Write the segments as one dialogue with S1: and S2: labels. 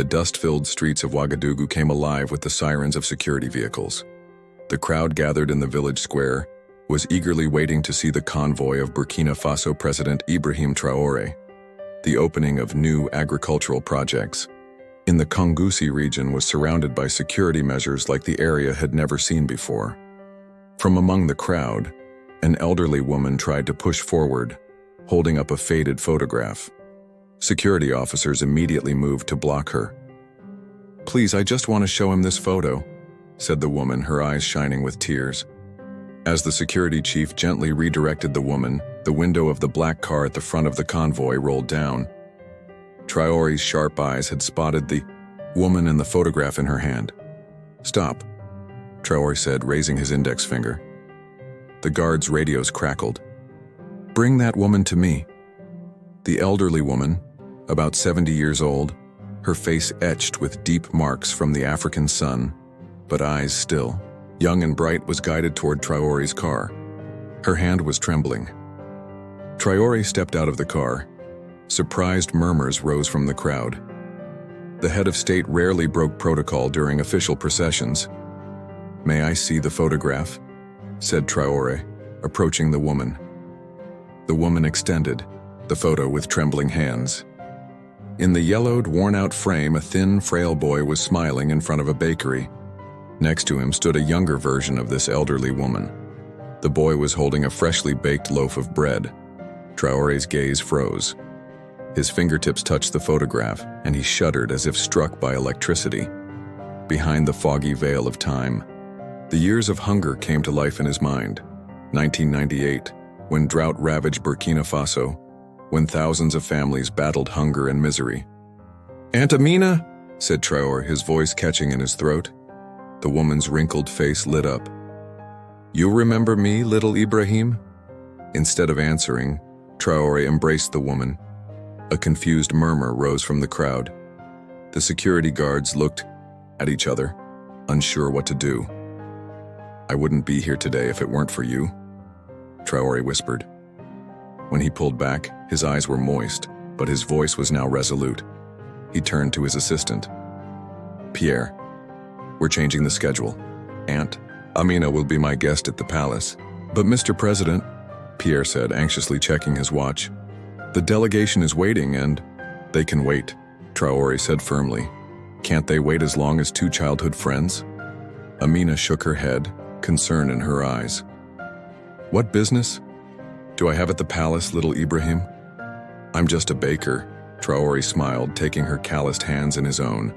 S1: The dust-filled streets of Ouagadougou came alive with the sirens of security vehicles. The crowd gathered in the village square was eagerly waiting to see the convoy of Burkina Faso President Ibrahim Traoré, the opening of new agricultural projects in the Kongoussi region was surrounded by security measures like the area had never seen before. From among the crowd, an elderly woman tried to push forward, holding up a faded photograph. Security officers immediately moved to block her. "Please, I just want to show him this photo," said the woman, her eyes shining with tears. As the security chief gently redirected the woman, the window of the black car at the front of the convoy rolled down. Traoré's sharp eyes had spotted the woman and the photograph in her hand. "Stop," Traoré said, raising his index finger. The guards' radios crackled. "Bring that woman to me." The elderly woman, about 70 years old, her face etched with deep marks from the African sun, but eyes still, young and bright, was guided toward Traoré's car. Her hand was trembling. Traoré stepped out of the car. Surprised murmurs rose from the crowd. The head of state rarely broke protocol during official processions. "May I see the photograph?" said Traoré, approaching the woman. The woman extended the photo with trembling hands. In the yellowed, worn-out frame, a thin, frail boy was smiling in front of a bakery. Next to him stood a younger version of this elderly woman. The boy was holding a freshly baked loaf of bread. Traoré's gaze froze. His fingertips touched the photograph, and he shuddered as if struck by electricity. Behind the foggy veil of time, the years of hunger came to life in his mind. 1998, when drought ravaged Burkina Faso, when thousands of families battled hunger and misery. "Aunt Amina," said Traoré, his voice catching in his throat. The woman's wrinkled face lit up. "You remember me, little Ibrahim?" Instead of answering, Traoré embraced the woman. A confused murmur rose from the crowd. The security guards looked at each other, unsure what to do. "I wouldn't be here today if it weren't for you," Traoré whispered. When he pulled back, his eyes were moist, but his voice was now resolute. He turned to his assistant. "Pierre, we're changing the schedule. Aunt Amina will be my guest at the palace." "But Mr. President," Pierre said, anxiously checking his watch, "the delegation is waiting and—" "They can wait," Traoré said firmly. "Can't they wait as long as two childhood friends?" Amina shook her head, concern in her eyes. "What business do I have at the palace, little Ibrahim?" "I'm just a baker," Traoré smiled, taking her calloused hands in his own.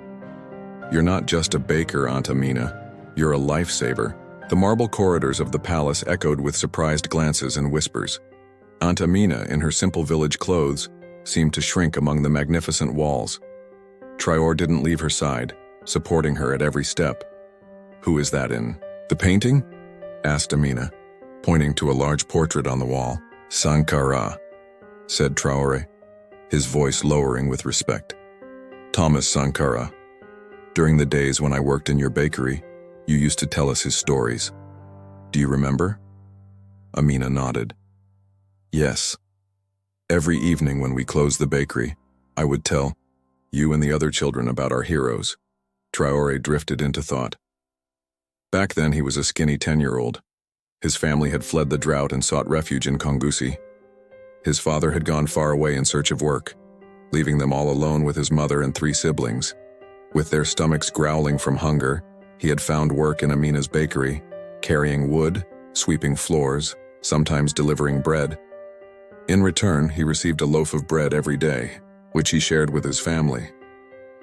S1: "You're not just a baker, Aunt Amina. You're a lifesaver." The marble corridors of the palace echoed with surprised glances and whispers. Aunt Amina, in her simple village clothes, seemed to shrink among the magnificent walls. Traoré didn't leave her side, supporting her at every step. "Who is that in the painting?" asked Amina, pointing to a large portrait on the wall. "Sankara," said Traoré, his voice lowering with respect. "Thomas Sankara. During the days when I worked in your bakery, you used to tell us his stories. Do you remember?" Amina nodded. "Yes. Every evening when we closed the bakery, I would tell you and the other children about our heroes." Traoré drifted into thought. Back then he was a skinny 10-year-old. His family had fled the drought and sought refuge in Kongoussi. His father had gone far away in search of work, leaving them all alone with his mother and 3 siblings. With their stomachs growling from hunger, he had found work in Amina's bakery, carrying wood, sweeping floors, sometimes delivering bread. In return, he received a loaf of bread every day, which he shared with his family.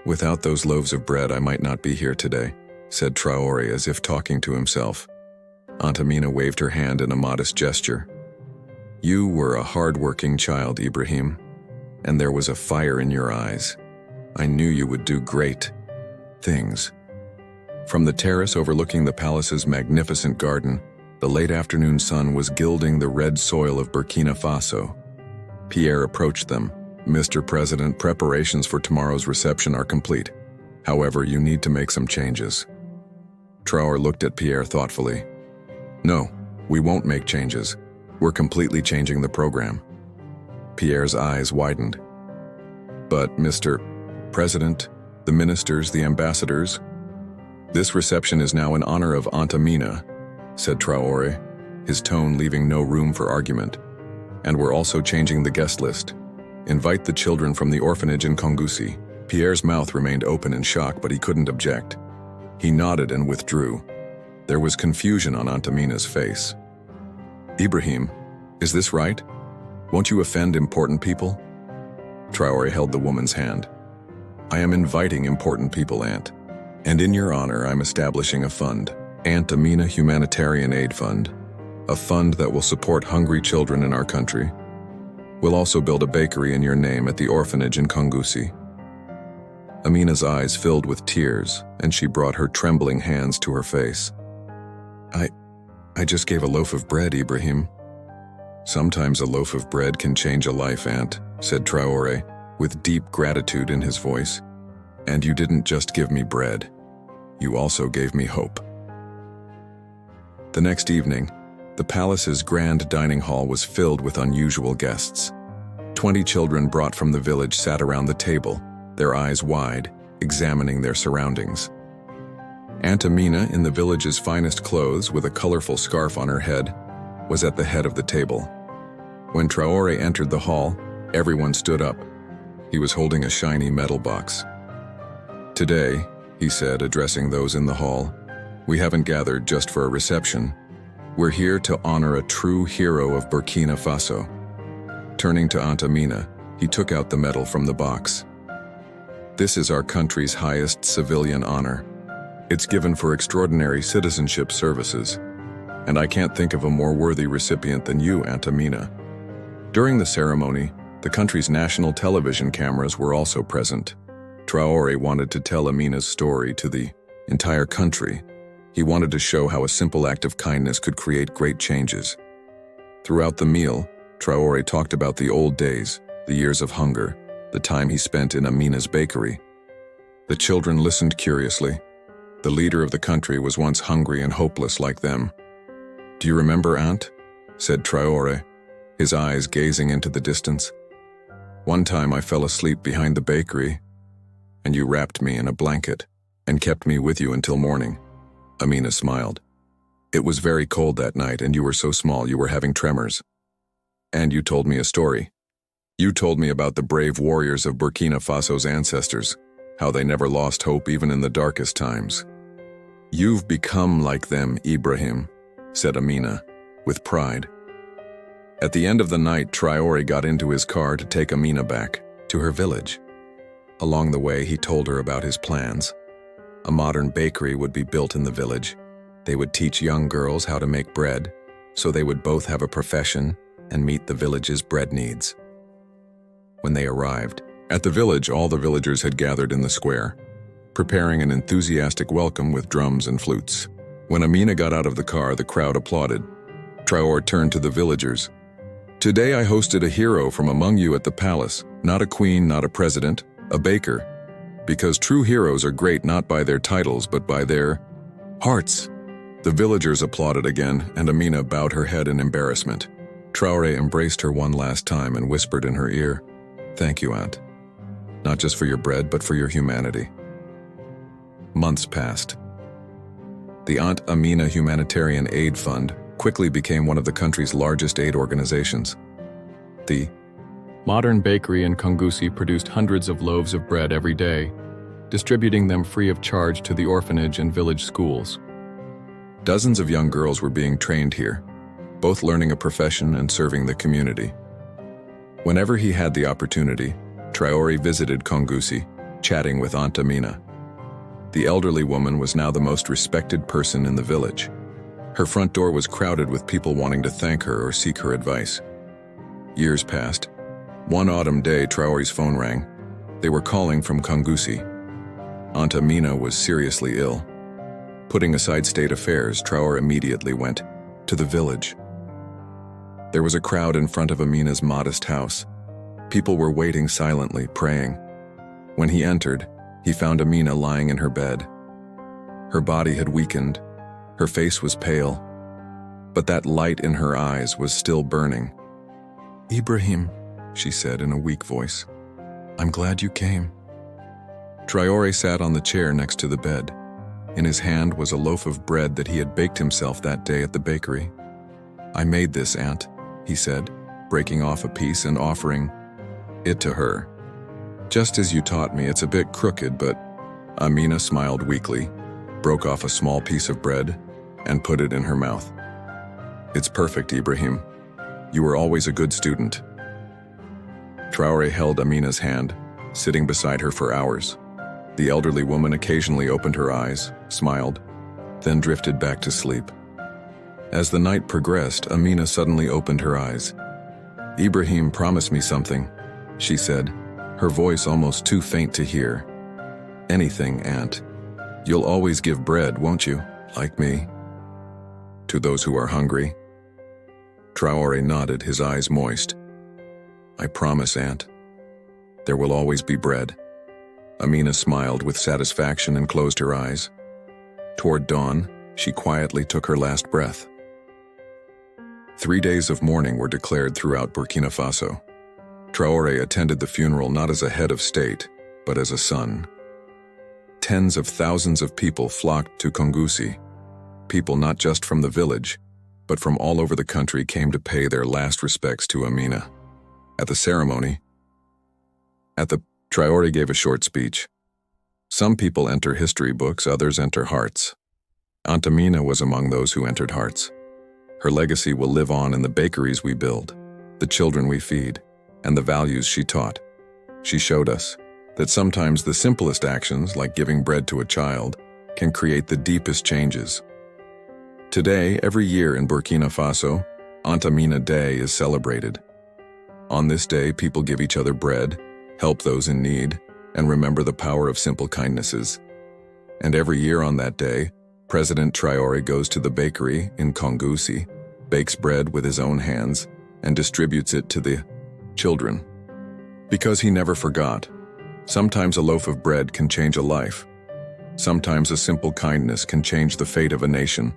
S1: "Without those loaves of bread, I might not be here today," said Traoré as if talking to himself. Aunt Amina waved her hand in a modest gesture. "You were a hard-working child, Ibrahim, and there was a fire in your eyes. I knew you would do great things." From the terrace overlooking the palace's magnificent garden, the late afternoon sun was gilding the red soil of Burkina Faso. Pierre approached them. "Mr. President, preparations for tomorrow's reception are complete. However, you need to make some changes." Traoré looked at Pierre thoughtfully. "No, we won't make changes. We're completely changing the program." Pierre's eyes widened. "But, Mr. President," the ministers, the ambassadors. This reception is now in honor of Aunt Amina, said Traoré, his tone leaving no room for argument. And we're also changing the guest list. Invite the children from the orphanage in Kongusi. Pierre's mouth remained open in shock, but he couldn't object. He nodded and withdrew. There was confusion on Aunt Amina's face. Ibrahim, is this right? Won't you offend important people? Traoré held the woman's hand. I am inviting important people, Aunt. And in your honor, I'm establishing a fund, Aunt Amina Humanitarian Aid Fund, a fund that will support hungry children in our country. We'll also build a bakery in your name at the orphanage in Kongusi. Amina's eyes filled with tears, and she brought her trembling hands to her face. I just gave a loaf of bread, Ibrahim. Sometimes a loaf of bread can change a life, Aunt, said Traoré, with deep gratitude in his voice. And you didn't just give me bread. You also gave me hope. The next evening, the palace's grand dining hall was filled with unusual guests. 20 children brought from the village sat around the table, their eyes wide, examining their surroundings. Aunt Amina, in the village's finest clothes with a colorful scarf on her head, was at the head of the table. When Traoré entered the hall, everyone stood up. He was holding a shiny metal box. Today, he said, addressing those in the hall, we haven't gathered just for a reception. We're here to honor a true hero of Burkina Faso. Turning to Aunt Amina, he took out the medal from the box. This is our country's highest civilian honor. It's given for extraordinary citizenship services, and I can't think of a more worthy recipient than you, Aunt Amina. During the ceremony, the country's national television cameras were also present. Traoré wanted to tell Amina's story to the entire country. He wanted to show how a simple act of kindness could create great changes. Throughout the meal, Traoré talked about the old days, the years of hunger, the time he spent in Amina's bakery. The children listened curiously. The leader of the country was once hungry and hopeless like them. Do you remember, Aunt? Said Traoré, his eyes gazing into the distance. One time I fell asleep behind the bakery, and you wrapped me in a blanket and kept me with you until morning. Amina smiled. It was very cold that night, and you were so small you were having tremors. And you told me a story. You told me about the brave warriors of Burkina Faso's ancestors, how they never lost hope even in the darkest times. You've become like them, Ibrahim, said Amina, with pride. At the end of the night, Traoré got into his car to take Amina back to her village. Along the way, he told her about his plans. A modern bakery would be built in the village. They would teach young girls how to make bread, so they would both have a profession and meet the village's bread needs. When they arrived, at the village, all the villagers had gathered in the square, preparing an enthusiastic welcome with drums and flutes. When Amina got out of the car, the crowd applauded. Traoré turned to the villagers. Today I hosted a hero from among you at the palace, not a queen, not a president, a baker. Because true heroes are great not by their titles, but by their hearts. The villagers applauded again, and Amina bowed her head in embarrassment. Traoré embraced her one last time and whispered in her ear, Thank you, Aunt. Not just for your bread, but for your humanity. Months passed. The Aunt Amina Humanitarian Aid Fund quickly became one of the country's largest aid organizations. The modern bakery in Kongusi produced hundreds of loaves of bread every day, distributing them free of charge to the orphanage and village schools. Dozens of young girls were being trained here, both learning a profession and serving the community. Whenever he had the opportunity, Traoré visited Kongusi, chatting with Aunt Amina. The elderly woman was now the most respected person in the village. Her front door was crowded with people wanting to thank her or seek her advice. Years passed. One autumn day, Traoré's phone rang. They were calling from Kongusi. Aunt Amina was seriously ill. Putting aside state affairs, Traoré immediately went to the village. There was a crowd in front of Amina's modest house. People were waiting silently, praying. When he entered, he found Amina lying in her bed. Her body had weakened. Her face was pale, but that light in her eyes was still burning. Ibrahim, she said in a weak voice, I'm glad you came. Traoré sat on the chair next to the bed. In his hand was a loaf of bread that he had baked himself that day at the bakery. "I made this, Aunt," he said, breaking off a piece and offering it to her. "Just as you taught me, it's a bit crooked, but—" Amina smiled weakly, broke off a small piece of bread, and put it in her mouth. "It's perfect, Ibrahim. You were always a good student." Traoré held Amina's hand, sitting beside her for hours. The elderly woman occasionally opened her eyes, smiled, then drifted back to sleep. As the night progressed, Amina suddenly opened her eyes. "Ibrahim promised me something," she said, her voice almost too faint to hear. "Anything, Aunt. You'll always give bread, won't you, like me? To those who are hungry." Traoré nodded, his eyes moist. "I promise, Aunt. There will always be bread." Amina smiled with satisfaction and closed her eyes. Toward dawn, she quietly took her last breath. 3 days of mourning were declared throughout Burkina Faso. Traoré attended the funeral not as a head of state, but as a son. Tens of thousands of people flocked to Kongoussi. People not just from the village, but from all over the country came to pay their last respects to Amina. At the ceremony, Traoré gave a short speech. "Some people enter history books, others enter hearts. Aunt Amina was among those who entered hearts. Her legacy will live on in the bakeries we build, the children we feed, and the values she taught. She showed us that sometimes the simplest actions, like giving bread to a child, can create the deepest changes." Today, every year in Burkina Faso, Aunt Amina Day is celebrated. On this day, people give each other bread, help those in need, and remember the power of simple kindnesses. And every year on that day, President Traoré goes to the bakery in Kongoussi, bakes bread with his own hands, and distributes it to the children. Because he never forgot. Sometimes a loaf of bread can change a life. Sometimes a simple kindness can change the fate of a nation.